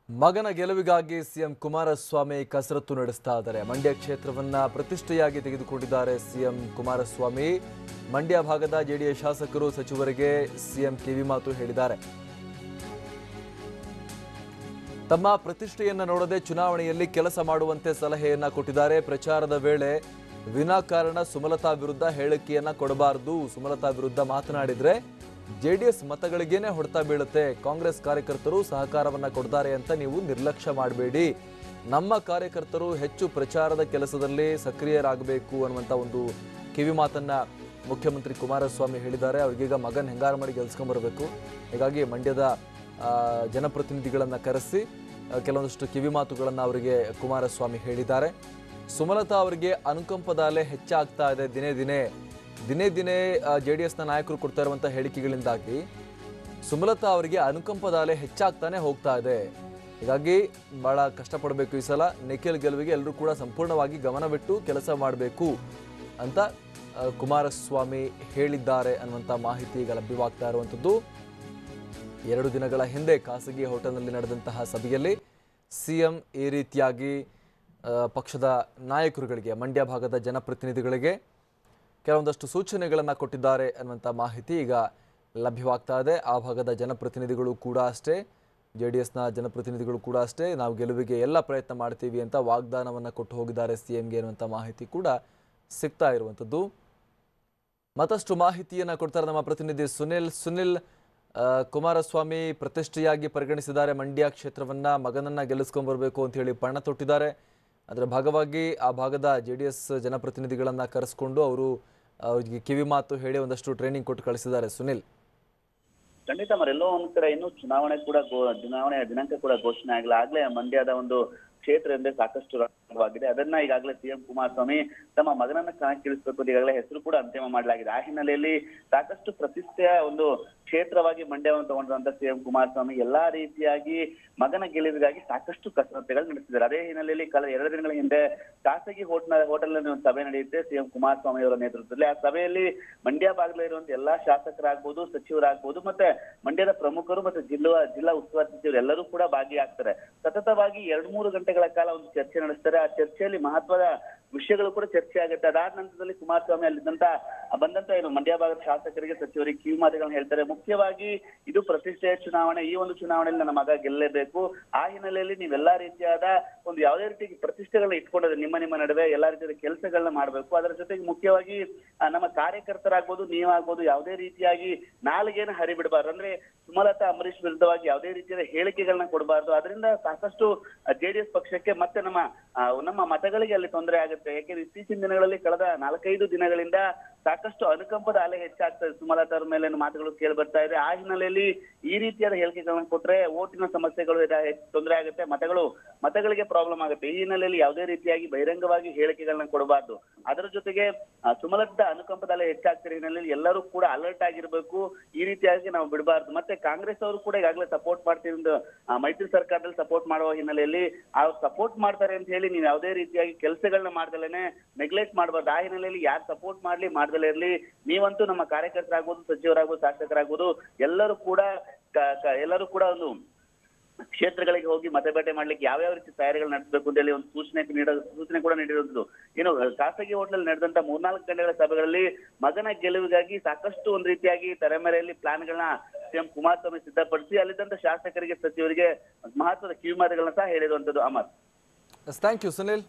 ಮಗನ ಗೆಲುವಿಗಾಗಿ ಸಿಎಂ ಕುಮಾರಸ್ವಾಮಿ ಕಸರತ್ತು ನಡೆಸ್ತಾ ಇದ್ದಾರೆ. ಮಂಡ್ಯ ಕ್ಷೇತ್ರವನ್ನ ಪ್ರತಿಷ್ಠೆಯಾಗಿ ತೆಗೆದುಕೊಂಡಿದ್ದಾರೆ ಸಿಎಂ ಕುಮಾರಸ್ವಾಮಿ. ಮಂಡ್ಯ ಭಾಗದ ಜೆಡಿಎಸ್ ಶಾಸಕರು ಸಚಿವರಿಗೆ ಸಿಎಂ ಕಿವಿಮಾತು ಹೇಳಿದ್ದಾರೆ. ತಮ್ಮ ಪ್ರತಿಷ್ಠೆಯನ್ನ ನೋಡದೆ ಚುನಾವಣೆಯಲ್ಲಿ ಕೆಲಸ ಮಾಡುವಂತೆ ಸಲಹೆಯನ್ನ ಕೊಟ್ಟಿದ್ದಾರೆ. ಪ್ರಚಾರದ ವೇಳೆ ವಿನಾಕಾರಣ ಸುಮಲತಾ ವಿರುದ್ಧ ಹೇಳಿಕೆಯನ್ನ ಕೊಡಬಾರದು. ಸುಮಲತಾ ವಿರುದ್ಧ ಮಾತನಾಡಿದ್ರೆ ಜೆಡಿಎಸ್ ಮತಗಳಿಗೇನೆ ಹೊಡೆತ ಬೀಳುತ್ತೆ. ಕಾಂಗ್ರೆಸ್ ಕಾರ್ಯಕರ್ತರು ಸಹಕಾರವನ್ನ ಕೊಡ್ತಾರೆ ಅಂತ ನೀವು ನಿರ್ಲಕ್ಷ್ಯ ಮಾಡಬೇಡಿ. ನಮ್ಮ ಕಾರ್ಯಕರ್ತರು ಹೆಚ್ಚು ಪ್ರಚಾರದ ಕೆಲಸದಲ್ಲಿ ಸಕ್ರಿಯರಾಗಬೇಕು ಅನ್ನುವಂಥ ಒಂದು ಕಿವಿ ಮಾತನ್ನ ಮುಖ್ಯಮಂತ್ರಿ ಕುಮಾರಸ್ವಾಮಿ ಹೇಳಿದ್ದಾರೆ. ಅವ್ರಿಗೀಗ ಮಗನ್ ಹೆಂಗಾರ ಮಾಡಿ ಗೆಲ್ಸ್ಕೊಂಡ್ಬರ್ಬೇಕು. ಹೀಗಾಗಿ ಮಂಡ್ಯದ ಜನಪ್ರತಿನಿಧಿಗಳನ್ನ ಕರೆಸಿ ಕೆಲವೊಂದಷ್ಟು ಕಿವಿ ಮಾತುಗಳನ್ನು ಅವರಿಗೆ ಕುಮಾರಸ್ವಾಮಿ ಹೇಳಿದ್ದಾರೆ. ಸುಮಲತಾ ಅವರಿಗೆ ಅನುಕಂಪದ ಅಲೆ ಹೆಚ್ಚಾಗ್ತಾ ಇದೆ. ದಿನೇ ದಿನೇ ಜೆಡಿಎಸ್ನ ನಾಯಕರು ಕೊಡ್ತಾ ಇರುವಂಥ ಹೇಳಿಕೆಗಳಿಂದಾಗಿ ಸುಮಲತಾ ಅವರಿಗೆ ಅನುಕಂಪದ ಅಲೆ ಹೆಚ್ಚಾಗ್ತಾನೆ ಹೋಗ್ತಾ ಇದೆ. ಹೀಗಾಗಿ ಬಹಳ ಕಷ್ಟಪಡಬೇಕು. ಈ ಸಲ ನಿಖಿಲ್ ಗೆಲುವಿಗೆ ಎಲ್ಲರೂ ಕೂಡ ಸಂಪೂರ್ಣವಾಗಿ ಗಮನವಿಟ್ಟು ಕೆಲಸ ಮಾಡಬೇಕು ಅಂತ ಕುಮಾರಸ್ವಾಮಿ ಹೇಳಿದ್ದಾರೆ ಅನ್ನುವಂಥ ಮಾಹಿತಿ ಈಗ ಲಭ್ಯವಾಗ್ತಾ ಇರುವಂಥದ್ದು. 2 ದಿನಗಳ ಹಿಂದೆ ಖಾಸಗಿ ಹೋಟೆಲ್ನಲ್ಲಿ ನಡೆದಂತಹ ಸಭೆಯಲ್ಲಿ ಸಿಎಂ ಈ ರೀತಿಯಾಗಿ ಪಕ್ಷದ ನಾಯಕರುಗಳಿಗೆ, ಮಂಡ್ಯ ಭಾಗದ ಜನಪ್ರತಿನಿಧಿಗಳಿಗೆ ಕೆಲವೊಂದಷ್ಟು ಸೂಚನೆಗಳನ್ನು ಕೊಟ್ಟಿದ್ದಾರೆ ಅನ್ನುವಂಥ ಮಾಹಿತಿ ಈಗ ಲಭ್ಯವಾಗ್ತಾ ಇದೆ. ಆ ಭಾಗದ ಜನಪ್ರತಿನಿಧಿಗಳು ಕೂಡ ಅಷ್ಟೇ, ಜೆಡಿಎಸ್ನ ಜನಪ್ರತಿನಿಧಿಗಳು ಕೂಡ ಅಷ್ಟೇ, ನಾವು ಗೆಲುವಿಗೆ ಎಲ್ಲ ಪ್ರಯತ್ನ ಮಾಡ್ತೀವಿ ಅಂತ ವಾಗ್ದಾನವನ್ನು ಕೊಟ್ಟು ಹೋಗಿದ್ದಾರೆ ಸಿಎಂಗೆ ಅನ್ನುವಂಥ ಮಾಹಿತಿ ಕೂಡ ಸಿಗ್ತಾ ಇರುವಂಥದ್ದು. ಮತ್ತಷ್ಟು ಮಾಹಿತಿಯನ್ನು ಕೊಡ್ತಾರೆ ನಮ್ಮ ಪ್ರತಿನಿಧಿ ಸುನಿಲ್. ಕುಮಾರಸ್ವಾಮಿ ಪ್ರತಿಷ್ಠೆಯಾಗಿ ಪರಿಗಣಿಸಿದ್ದಾರೆ ಮಂಡ್ಯ ಕ್ಷೇತ್ರವನ್ನ. ಮಗನನ್ನ ಗೆಲ್ಲಿಸ್ಕೊಂಡ್ಬರ್ಬೇಕು ಅಂತ ಹೇಳಿ ಪಣ ತೊಟ್ಟಿದ್ದಾರೆ. ಅದರ ಭಾಗವಾಗಿ ಆ ಭಾಗದ ಜೆಡಿಎಸ್ ಜನಪ್ರತಿನಿಧಿಗಳನ್ನ ಕರೆಸ್ಕೊಂಡು ಅವರಿಗೆ ಕಿವಿ ಮಾತು ಹೇಳಿ ಒಂದಷ್ಟು ಟ್ರೈನಿಂಗ್ ಕೊಟ್ಟು ಕಳಿಸಿದ್ದಾರೆ. ಸುನಿಲ್, ಖಂಡಿತ ಎಲ್ಲೋ ಒಂದ್ ಕಡೆ ಇನ್ನು ಚುನಾವಣೆಯ ದಿನಾಂಕ ಕೂಡ ಘೋಷಣೆ ಆಗಿಲ್ಲ. ಆಗ್ಲೇ ಮಂಡ್ಯದ ಒಂದು ಕ್ಷೇತ್ರ ಎಂದೇ ಸಾಕಷ್ಟು ರಂಗವಾಗಿದೆ. ಅದನ್ನ ಈಗಾಗಲೇ ಸಿಎಂ ಕುಮಾರಸ್ವಾಮಿ ತಮ್ಮ ಮಗನನ್ನ ಕಣಕ್ಕಿಳಿಸಬೇಕು ಅಂತ ಈಗಾಗಲೇ ಹೆಸರು ಕೂಡ ಅಂತಿಮ ಮಾಡಲಾಗಿದೆ. ಆ ಹಿನ್ನೆಲೆಯಲ್ಲಿ ಸಾಕಷ್ಟು ಪ್ರತಿಷ್ಠೆಯ ಒಂದು ಕ್ಷೇತ್ರವಾಗಿ ಮಂಡ್ಯವನ್ನು ತಗೊಂಡಿರುವಂತ ಸಿಎಂ ಕುಮಾರಸ್ವಾಮಿ ಎಲ್ಲಾ ರೀತಿಯಾಗಿ ಮಗನ ಗೆಲುವಿಗಾಗಿ ಸಾಕಷ್ಟು ಕಸರತ್ತುಗಳು ನಡೆಸಿದ್ದಾರೆ. ಅದೇ ಹಿನ್ನೆಲೆಯಲ್ಲಿ ಕಳೆದ 2 ದಿನಗಳ ಹಿಂದೆ ಖಾಸಗಿ ಹೋಟೆಲ್ ನಲ್ಲಿ ಒಂದು ಸಭೆ ನಡೆಯುತ್ತೆ ಸಿಎಂ ಕುಮಾರಸ್ವಾಮಿ ಅವರ ನೇತೃತ್ವದಲ್ಲಿ. ಆ ಸಭೆಯಲ್ಲಿ ಮಂಡ್ಯ ಭಾಗದಲ್ಲಿರುವಂತಹ ಎಲ್ಲಾ ಶಾಸಕರಾಗ್ಬೋದು, ಸಚಿವರಾಗ್ಬೋದು, ಮತ್ತೆ ಮಂಡ್ಯದ ಪ್ರಮುಖರು ಮತ್ತೆ ಜಿಲ್ಲಾ ಉಸ್ತುವಾರಿ ಸಚಿವರು ಎಲ್ಲರೂ ಕೂಡ ಭಾಗಿಯಾಗ್ತಾರೆ. ಸತತವಾಗಿ 2-3 ಗಂಟೆಗಳ ಕಾಲ ಒಂದು ಚರ್ಚೆ ನಡೆಸ್ತಾರೆ. ಆ ಚರ್ಚೆಯಲ್ಲಿ ಮಹತ್ವದ ವಿಷಯಗಳು ಕೂಡ ಚರ್ಚೆ ಆಗುತ್ತೆ. ಅದಾದ ನಂತರದಲ್ಲಿ ಕುಮಾರಸ್ವಾಮಿ ಬಂದಂತ ಏನು ಮಂಡ್ಯ ಭಾಗದ ಶಾಸಕರಿಗೆ, ಸಚಿವರಿಗೆ ಕಿವಿ ಮಾತುಗಳನ್ನ ಹೇಳ್ತಾರೆ. ಮುಖ್ಯವಾಗಿ ಇದು ಪ್ರತಿಷ್ಠೆಯ ಚುನಾವಣೆ. ಈ ಒಂದು ಚುನಾವಣೆಯಲ್ಲಿ ನನ್ನ ಮಗ ಗೆಲ್ಲೇಬೇಕು. ಆ ಹಿನ್ನೆಲೆಯಲ್ಲಿ ನೀವೆಲ್ಲಾ ರೀತಿಯಾದ ಒಂದು ಯಾವುದೇ ರೀತಿ ಪ್ರತಿಷ್ಠೆಗಳನ್ನ ಇಟ್ಕೊಂಡಿದ್ರೆ ನಿಮ್ಮ ನಡುವೆ ಎಲ್ಲಾ ರೀತಿಯಾದ ಕೆಲಸಗಳನ್ನ ಮಾಡಬೇಕು. ಅದರ ಜೊತೆಗೆ ಮುಖ್ಯವಾಗಿ ನಮ್ಮ ಕಾರ್ಯಕರ್ತರಾಗ್ಬೋದು, ನೀವಾಗ್ಬೋದು, ಯಾವುದೇ ರೀತಿಯಾಗಿ ನಾಲಿಗೆಯನ್ನು ಹರಿಬಿಡಬಾರ್ದು. ಅಂದ್ರೆ ಸುಮಲತಾ ಅಂಬರೀಶ್ ವಿರುದ್ಧವಾಗಿ ಯಾವುದೇ ರೀತಿಯಾದ ಹೇಳಿಕೆಗಳನ್ನ ಕೊಡಬಾರ್ದು. ಅದರಿಂದ ಸಾಕಷ್ಟು ಜೆಡಿಎಸ್ ಪಕ್ಷಕ್ಕೆ ಮತ್ತೆ ನಮ್ಮ ಮತಗಳಿಗೆ ಅಲ್ಲಿ ತೊಂದರೆ ಆಗುತ್ತೆ. ಯಾಕೆಂದ್ರೆ ಇತ್ತೀಚಿನ ದಿನಗಳಲ್ಲಿ ಕಳೆದ 4-5 ದಿನಗಳಿಂದ ಸಾಕಷ್ಟು ಅನುಕಂಪದ ಅಲೆ ಹೆಚ್ಚಾಗ್ತದೆ. ಸುಮಲತಾ ಅವರ ಮೇಲೆ ಮಾತುಗಳು ಕೇಳಿ ಬರ್ತಾ ಇದೆ. ಆ ಹಿನ್ನೆಲೆಯಲ್ಲಿ ಈ ರೀತಿಯಾದ ಹೇಳಿಕೆಗಳನ್ನ ಕೊಟ್ರೆ ಓಟಿನ ಸಮಸ್ಯೆಗಳು ತೊಂದರೆ ಆಗುತ್ತೆ, ಮತಗಳಿಗೆ ಪ್ರಾಬ್ಲಮ್ ಆಗುತ್ತೆ. ಈ ಹಿನ್ನೆಲೆಯಲ್ಲಿ ಯಾವುದೇ ರೀತಿಯಾಗಿ ಬಹಿರಂಗವಾಗಿ ಹೇಳಿಕೆಗಳನ್ನ ಕೊಡಬಾರ್ದು. ಅದರ ಜೊತೆಗೆ ಸುಮಲತಾ ಅನುಕಂಪದ ಅಲೆ ಹೆಚ್ಚಾಗ್ತಿರೋ ಹಿನ್ನೆಲೆಯಲ್ಲಿ ಎಲ್ಲರೂ ಕೂಡ ಅಲರ್ಟ್ ಆಗಿರ್ಬೇಕು. ಈ ರೀತಿಯಾಗಿ ನಾವು ಬಿಡಬಾರ್ದು. ಮತ್ತೆ ಕಾಂಗ್ರೆಸ್ ಅವರು ಕೂಡ ಈಗಾಗಲೇ ಸಪೋರ್ಟ್ ಮಾಡ್ತಿರೋ ಮೈತ್ರಿ ಸರ್ಕಾರದಲ್ಲಿ ಸಪೋರ್ಟ್ ಮಾಡುವ ಹಿನ್ನೆಲೆಯಲ್ಲಿ ಅವ್ರು ಸಪೋರ್ಟ್ ಮಾಡ್ತಾರೆ ಅಂತ ಹೇಳಿ ನೀವು ಯಾವುದೇ ರೀತಿಯಾಗಿ ಕೆಲಸಗಳನ್ನ ಮಾಡ್ದಲೇನೆ ನೆಗ್ಲೆಕ್ಟ್ ಮಾಡಬಾರ್ದು. ಆ ಹಿನ್ನೆಲೆಯಲ್ಲಿ ಯಾರು ಸಪೋರ್ಟ್ ಮಾಡ್ದಲೇ ಇರ್ಲಿ, ನೀವಂತೂ ನಮ್ಮ ಕಾರ್ಯಕರ್ತರಾಗ್ಬೋದು, ಸಚಿವರಾಗ್ಬೋದು, ಶಾಸಕರಾಗ್ಬೋದು, ಎಲ್ಲರೂ ಕೂಡ ಒಂದು ಕ್ಷೇತ್ರಗಳಿಗೆ ಹೋಗಿ ಮತಬೇಟೆ ಮಾಡ್ಲಿಕ್ಕೆ ಯಾವ್ಯಾವ ರೀತಿ ತಯಾರಿಗಳು ನಡೆಸಬೇಕು ಅಂತ ಹೇಳಿ ಒಂದು ಸೂಚನೆ ಕೂಡ ನೀಡಿರುವುದು. ಇನ್ನು ಖಾಸಗಿ ಹೋಟೆಲ್ ನಡೆದಂತ 3-4 ಗಂಟೆಗಳ ಸಭೆಗಳಲ್ಲಿ ಮಗನ ಗೆಲುವಿಗಾಗಿ ಸಾಕಷ್ಟು ಒಂದ್ ರೀತಿಯಾಗಿ ತೆರೆಮರೆಯಲ್ಲಿ ಪ್ಲಾನ್ಗಳನ್ನ ಸಿಎಂ ಕುಮಾರಸ್ವಾಮಿ ಸಿದ್ಧಪಡಿಸಿ ಅಲ್ಲಿದ್ದಂತ ಶಾಸಕರಿಗೆ, ಸಚಿವರಿಗೆ ಮಹತ್ವದ ಕಿವಿಮಾತುಗಳನ್ನ ಸಹ ಹೇಳಿರುವಂತದ್ದು. Amar, thank you Sunil.